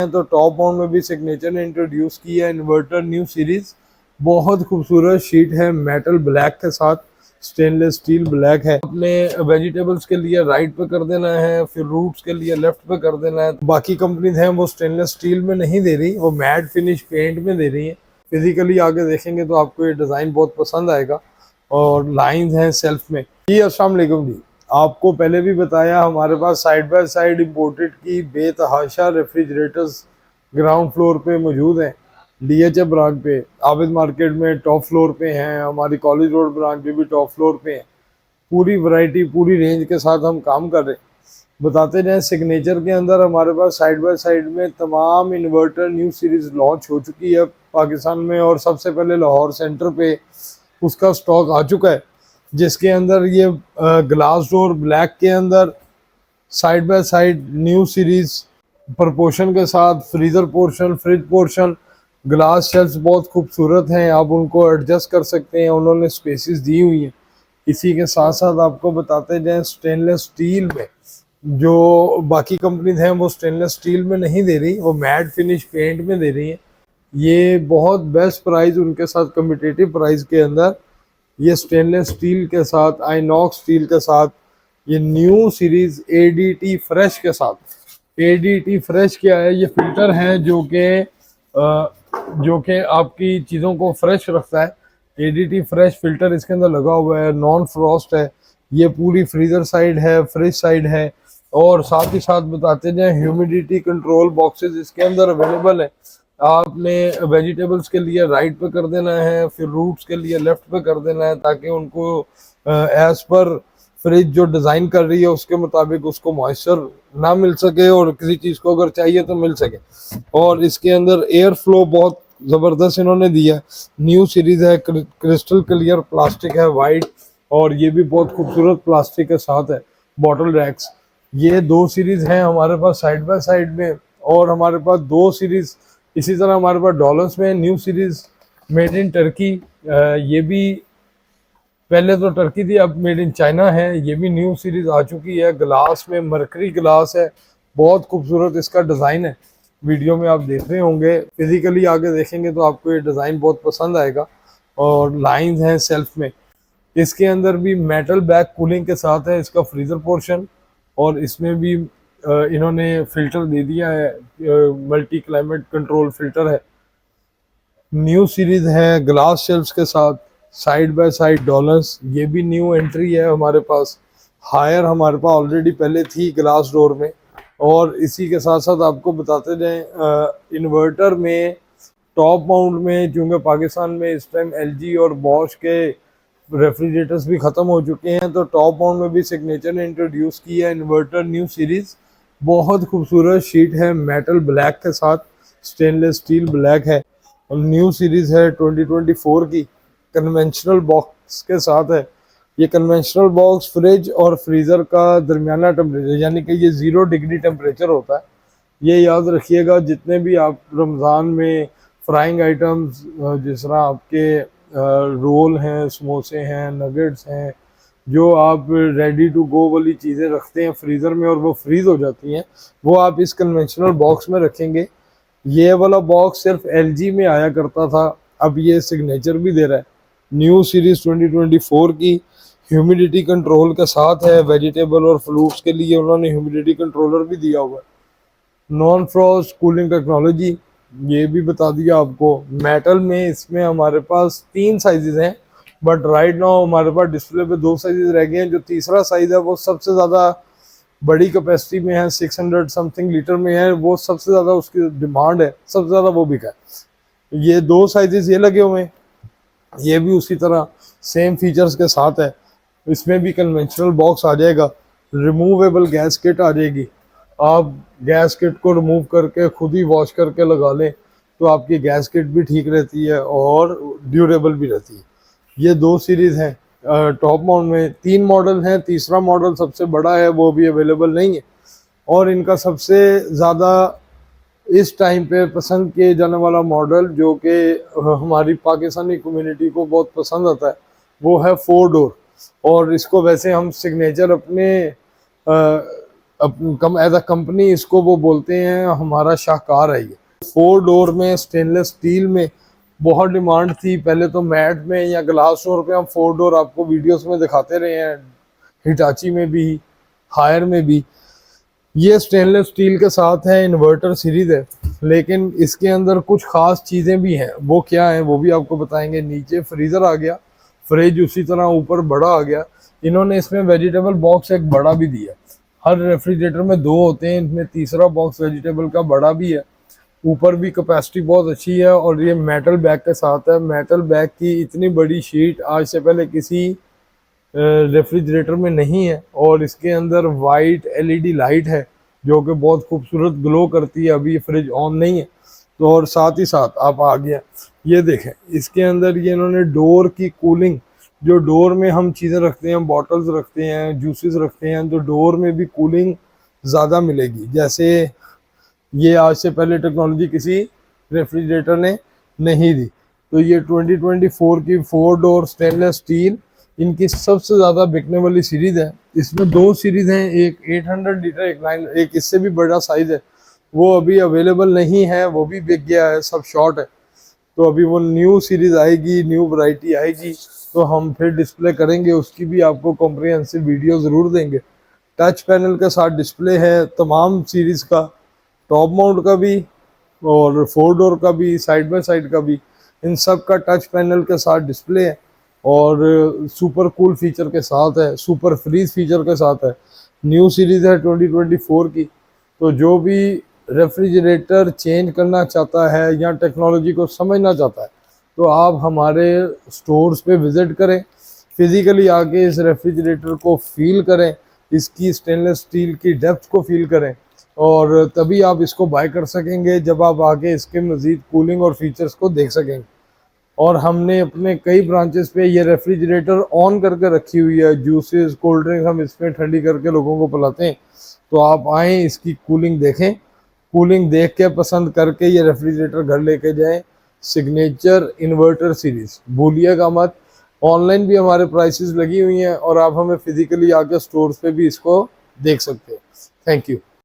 तो top mount में भी सिग्नेचर ने इंट्रोड्यूस किया है इन्वर्टर न्यू सीरीज। बहुत खूबसूरत शीट है मेटल ब्लैक के साथ, स्टेनलेस स्टील ब्लैक है। अपने वेजिटेबल्स के लिए राइट पे कर देना है, फिर रूट्स के लिए लेफ्ट पे कर देना है। बाकी कंपनीज हैं वो स्टेनलेस स्टील में नहीं दे रही, वो मैट फिनिश पेंट में दे रही है। फिजिकली आगे देखेंगे तो आपको ये डिज़ाइन बहुत पसंद आएगा और लाइंस हैं सेल्फ में। जी अस्सलाम वालेकुम जी, आपको पहले भी बताया हमारे पास साइड बाय साइड इंपोर्टेड की बेतहाशा रेफ्रिजरेटर्स ग्राउंड फ्लोर पे मौजूद हैं। डीएचए ब्रांच पे, आबिद मार्केट में टॉप फ्लोर पे हैं, हमारी कॉलेज रोड ब्रांच पे भी टॉप फ्लोर पे हैं। पूरी वैरायटी पूरी रेंज के साथ हम काम कर रहे हैं। बताते जाएं, सिग्नेचर के अंदर हमारे पास साइड बाय साइड में तमाम इन्वर्टर न्यू सीरीज लॉन्च हो चुकी है पाकिस्तान में, और सबसे पहले लाहौर सेंटर पे उसका स्टॉक आ चुका है, जिसके अंदर ये ग्लास डोर ब्लैक के अंदर side by side new series proportion के साथ, freezer portion, fridge portion, glass shelf बहुत खूबसूरत हैं, आप उनको एडजस्ट कर सकते हैं, उन्होंने स्पेसिस दी हुई हैं। इसी के साथ साथ आपको बताते जाएं, स्टेनलेस स्टील में जो बाकी कंपनीज हैं वो स्टेनलेस स्टील में नहीं दे रही, वो मैट फिनिश पेंट में दे रही हैं। ये बहुत बेस्ट प्राइस उनके साथ, कम्पिटिटिव प्राइस के अंदर ये स्टेनलेस स्टील के साथ, आइनॉक्स स्टील के साथ, ये न्यू सीरीज एडीटी फ्रेश के साथ। एडीटी फ्रेश क्या है? ये फिल्टर है जो कि आपकी चीज़ों को फ्रेश रखता है। एडीटी फ्रेश फिल्टर इसके अंदर लगा हुआ है, नॉन फ्रॉस्ट है। ये पूरी फ्रीजर साइड है, फ्रिज साइड है, और साथ ही साथ बताते जाएं, ह्यूमिडिटी कंट्रोल बॉक्सेस इसके अंदर अवेलेबल है। आपने वेजिटेबल्स के लिए राइट पे कर देना है, फिर रूट्स के लिए लेफ्ट पे कर देना है, ताकि उनको एज पर फ्रिज जो डिज़ाइन कर रही है उसके मुताबिक उसको मॉइस्चर ना मिल सके, और किसी चीज़ को अगर चाहिए तो मिल सके। और इसके अंदर एयर फ्लो बहुत ज़बरदस्त इन्होंने दिया है। न्यू सीरीज़ है, क्रिस्टल क्लियर प्लास्टिक है वाइट, और ये भी बहुत खूबसूरत प्लास्टिक के साथ है। बॉटल रैक्स, ये दो सीरीज़ हैं हमारे पास साइड बाय साइड में, और हमारे पास दो सीरीज़ इसी तरह हमारे पास डॉलर्स में new series made in Turkey. ये भी पहले तो टर्की थी, अब मेड इन चाइना है। ये भी न्यू सीरीज आ चुकी है, ग्लास में मरकरी ग्लास है, बहुत खूबसूरत इसका डिज़ाइन है। वीडियो में आप देख रहे होंगे, फिजिकली आगे देखेंगे तो आपको ये डिज़ाइन बहुत पसंद आएगा, और लाइंस हैं सेल्फ में। इसके अंदर भी मेटल बैक कूलिंग के साथ है इसका फ्रीजर पोर्शन, और इसमें भी इन्होंने फिल्टर दे दिया है, मल्टी क्लाइमेट कंट्रोल फिल्टर है। न्यू सीरीज है ग्लास शेल्फ्स के साथ, साइड बाय साइड डॉलर्स, ये भी न्यू एंट्री है हमारे पास। हायर हमारे पास ऑलरेडी पहले थी ग्लास डोर में। और इसी के साथ साथ आपको बताते जाएं, इन्वर्टर में टॉप माउंट में, चूँकि पाकिस्तान में इस टाइम एलजी और बॉश के रेफ्रिजरेटर्स भी ख़त्म हो चुके हैं, तो टॉप माउंट में भी सिग्नेचर ने इंट्रोड्यूस किया है इन्वर्टर न्यू सीरीज़। बहुत खूबसूरत शीट है मेटल ब्लैक के साथ, स्टेनलेस स्टील ब्लैक है, और न्यू सीरीज़ है 2024 की, कन्वेंशनल बॉक्स के साथ है। ये कन्वेंशनल बॉक्स फ्रिज और फ्रीज़र का दरमियाना टेम्परेचर, यानी कि ये 0 डिग्री टेम्परेचर होता है। ये याद रखिएगा, जितने भी आप रमज़ान में फ्राइंग आइटम्स, जिस तरह आपके रोल हैं, समोसे हैं, नगेट्स हैं, जो आप रेडी टू गो वाली चीज़ें रखते हैं फ्रीज़र में और वो फ्रीज़ हो जाती हैं, वो आप इस कन्वेंशनल बॉक्स में रखेंगे। ये वाला बॉक्स सिर्फ एलजी में आया करता था, अब ये सिग्नेचर भी दे रहा है। न्यू सीरीज 2024 की, ह्यूमिडिटी कंट्रोल के साथ है। वेजिटेबल और फ्रूट्स के लिए उन्होंने ह्यूमिडिटी कंट्रोलर भी दिया हुआ है। नॉन फ्रॉस्ट कूलिंग टेक्नोलॉजी, ये भी बता दिया आपको। मेटल में इसमें हमारे पास 3 साइजेस हैं, बट राइट नाउ हमारे पास डिस्प्ले पे 2 साइजेस रह गए हैं। जो तीसरा साइज है वो सबसे ज़्यादा बड़ी कैपेसिटी में है, 600 समथिंग लीटर में है, वो सबसे ज़्यादा उसकी डिमांड है, सबसे ज़्यादा वो बिका है। ये 2 साइजेस ये लगे हुए हैं, ये भी उसी तरह सेम फीचर्स के साथ है। इसमें भी कन्वेंशनल बॉक्स आ जाएगा, रिमूवेबल गैस किट आ जाएगी। आप गैस किट को रिमूव करके खुद ही वॉश करके लगा लें तो आपकी गैस किट भी ठीक रहती है और ड्यूरेबल भी रहती है। ये 2 सीरीज़ हैं टॉप माउंट में। 3 मॉडल हैं, तीसरा मॉडल सबसे बड़ा है, वो भी अवेलेबल नहीं है। और इनका सबसे ज़्यादा इस टाइम पे पसंद किए जाने वाला मॉडल, जो कि हमारी पाकिस्तानी कम्युनिटी को बहुत पसंद आता है, वो है 4 डोर। और इसको वैसे हम सिग्नेचर अपने कम एज अ कंपनी इसको वो बोलते हैं हमारा शाहकार है। ये 4 डोर में स्टेनलेस स्टील में बहुत डिमांड थी। पहले तो मैट में या ग्लास डोर पे हम 4 डोर आपको वीडियोस में दिखाते रहे हैं, हिटाची में भी, हायर में भी। ये स्टेनलेस स्टील के साथ है, इन्वर्टर सीरीज है, लेकिन इसके अंदर कुछ खास चीज़ें भी हैं। वो क्या है वो भी आपको बताएंगे। नीचे फ्रीज़र आ गया, फ्रिज उसी तरह ऊपर बड़ा आ गया। इन्होंने इसमें वेजिटेबल बॉक्स एक बड़ा भी दिया। हर रेफ्रिजरेटर में 2 होते हैं, इसमें तीसरा बॉक्स वेजिटेबल का बड़ा भी है। ऊपर भी कैपेसिटी बहुत अच्छी है और ये मेटल बैग के साथ है। मेटल बैग की इतनी बड़ी शीट आज से पहले किसी रेफ्रिजरेटर में नहीं है। और इसके अंदर वाइट एलईडी लाइट है जो कि बहुत खूबसूरत ग्लो करती है। अभी ये फ्रिज ऑन नहीं है तो, और साथ ही साथ आप आ गया ये देखें, इसके अंदर ये इन्होंने डोर की कूलिंग, जो डोर में हम चीज़ें रखते हैं, बॉटल्स रखते हैं, जूसेस रखते हैं, तो डोर में भी कूलिंग ज़्यादा मिलेगी। जैसे ये आज से पहले टेक्नोलॉजी किसी रेफ्रिजरेटर ने नहीं दी। तो ये 2024 की 4 डोर स्टेनलेस स्टील इनकी सबसे ज़्यादा बिकने वाली सीरीज़ है। इसमें 2 सीरीज़ हैं, एक 800 लीटर, एक इससे भी बड़ा साइज़ है। वो अभी अवेलेबल नहीं है, वो भी बिक गया है, सब शॉर्ट है। तो अभी वो न्यू सीरीज़ आएगी, न्यू वैरायटी आएगी तो हम फिर डिस्प्ले करेंगे, उसकी भी आपको कॉम्प्रिहेंसिव वीडियो ज़रूर देंगे। टच पैनल के साथ डिस्प्ले है तमाम सीरीज़ का, टॉप माउंट का भी और 4 डोर का भी, साइड बाय साइड का भी। इन सब का टच पैनल के साथ डिस्प्ले है और सुपर कूल फीचर के साथ है, सुपर फ्रीज फीचर के साथ है। न्यू सीरीज़ है 2024 की। तो जो भी रेफ्रिजरेटर चेंज करना चाहता है या टेक्नोलॉजी को समझना चाहता है तो आप हमारे स्टोर्स पे विज़िट करें, फिज़िकली आके इस रेफ्रिजरेटर को फील करें, इसकी स्टेनलेस स्टील की डेप्थ को फील करें, और तभी आप इसको बाय कर सकेंगे जब आप आके इसके मज़ीद कूलिंग और फीचर्स को देख सकेंगे। और हमने अपने कई ब्रांचेस पे ये रेफ्रिजरेटर ऑन करके रखी हुई है। जूसेस, कोल्ड ड्रिंक हम इसमें ठंडी करके लोगों को पिलाते हैं। तो आप आएँ, इसकी कूलिंग देखें, कूलिंग देख के पसंद करके ये रेफ्रिजरेटर घर लेके जाएं। सिग्नेचर इन्वर्टर सीरीज़ भूलिएगा मत। ऑनलाइन भी हमारे प्राइसेस लगी हुई हैं और आप हमें फिजिकली आके स्टोर्स पे भी इसको देख सकते हैं। Thank you.